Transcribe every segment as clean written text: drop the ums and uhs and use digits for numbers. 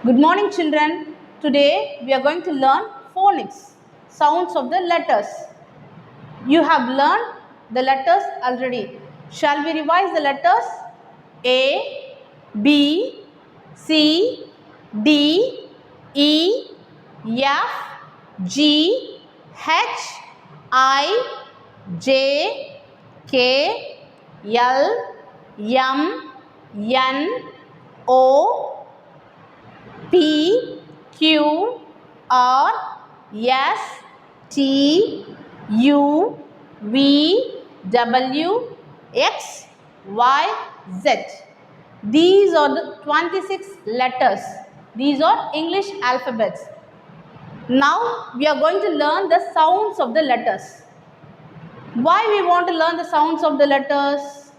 Good morning, children. Today we are going to learn phonics, sounds of the letters. You have learned the letters already. Shall we revise the letters? A, B, C, D, E, F, G, H, I, J, K, L, M, N, O, P, Q, R, S, T, U, V, W, X, Y, Z. These are the 26 letters. These are English alphabets. Now we are going to learn the sounds of the letters. Why we want to learn the sounds of the letters?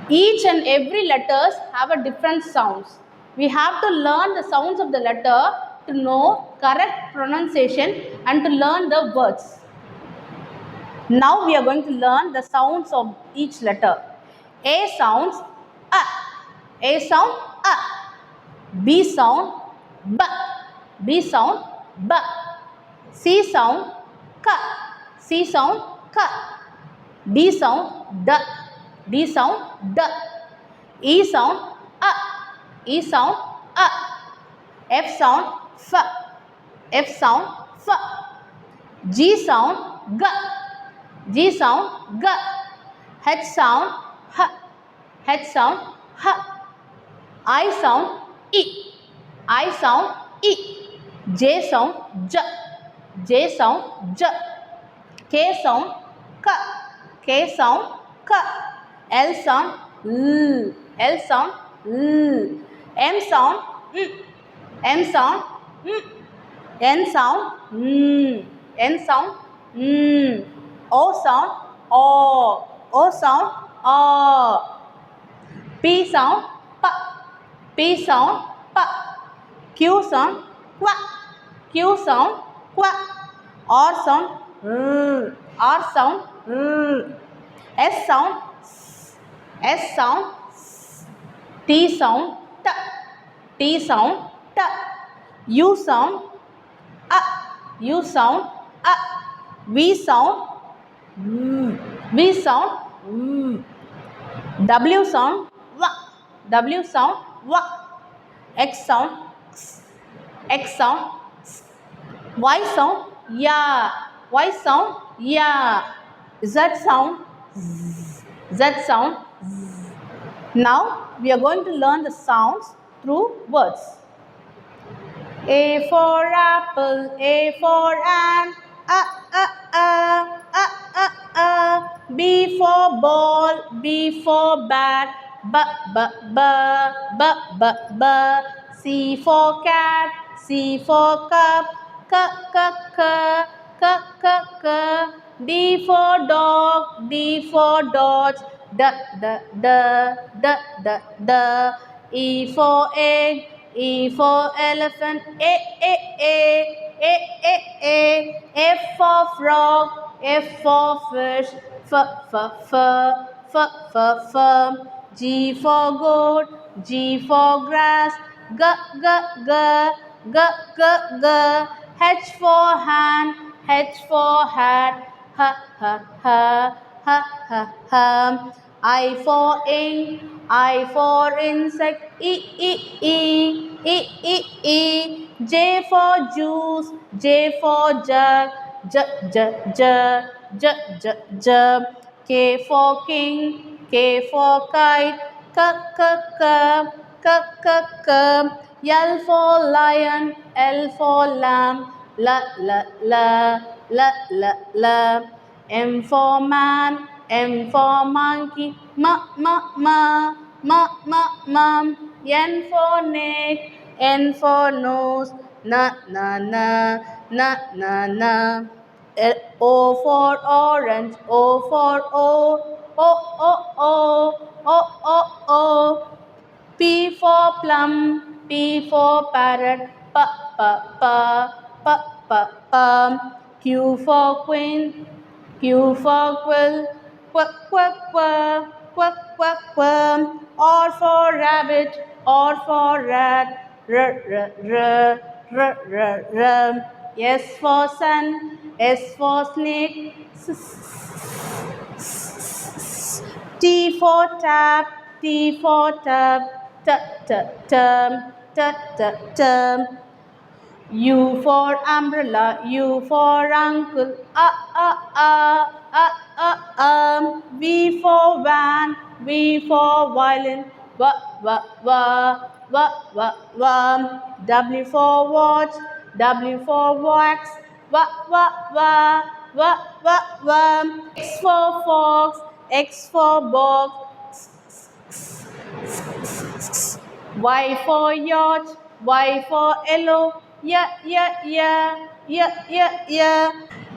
Each and every letters have a different sounds. We have to learn the sounds of the letter to know correct pronunciation and to learn the words. Now we are going to learn the sounds of each letter. A sounds A. A sound A. B sound B. B sound B. C sound K. C sound K. D sound D. D sound D. E sound A. E sound A. F sound F. F sound F. G sound G. G sound G. H sound H. H sound H. I sound E. I sound E. J sound J. J sound J. K sound K. K sound K. L sound L. L sound L. M sound M. M sound M. N sound N. N sound N. O sound O. O sound O. P sound P. P sound P. Q sound Q. Q sound Q. R sound R. R sound R. S sound S. S sound S. T sound T. T sound T. U sound A. U sound A. V sound V. V sound V. W sound W. W sound W. X sound X. X sound X. Y sound Ya. Y sound Ya. Z sound Z. Z sound Z. Now we are going to learn the sounds through words. A for apple, A for ant, B for ball, B for bat, C for cat, C for cup, D for dog, D for dodge, E for egg, E for elephant, F for frog, F for fish, G for goat, G for grass, H for hand, H for hat, I for ink, I for insect, J for juice, J for jug, K for king, K for kite, L for lion, L for lamb, M for man, M for monkey, N for neck, N for nose, O for orange, O for O. P for plum, P for parrot, Q for queen, Q for quill, R for rabbit, R for rat, r, r, r, r, r, r. S for sun, S for snake, T for tap, T for tap, t, t, term, t, t, term. U for umbrella, U for uncle, V for van, V for violin, W for watch, W for wax, X for fox, X for box, Y for yacht, Y for yellow, yeah.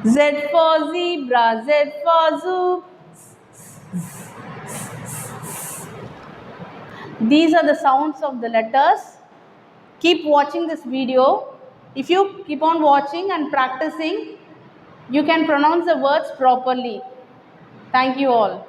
Z for zebra, Z for zoo. These are the sounds of the letters. Keep watching this video. If you keep on watching and practicing, you can pronounce the words properly. Thank you all.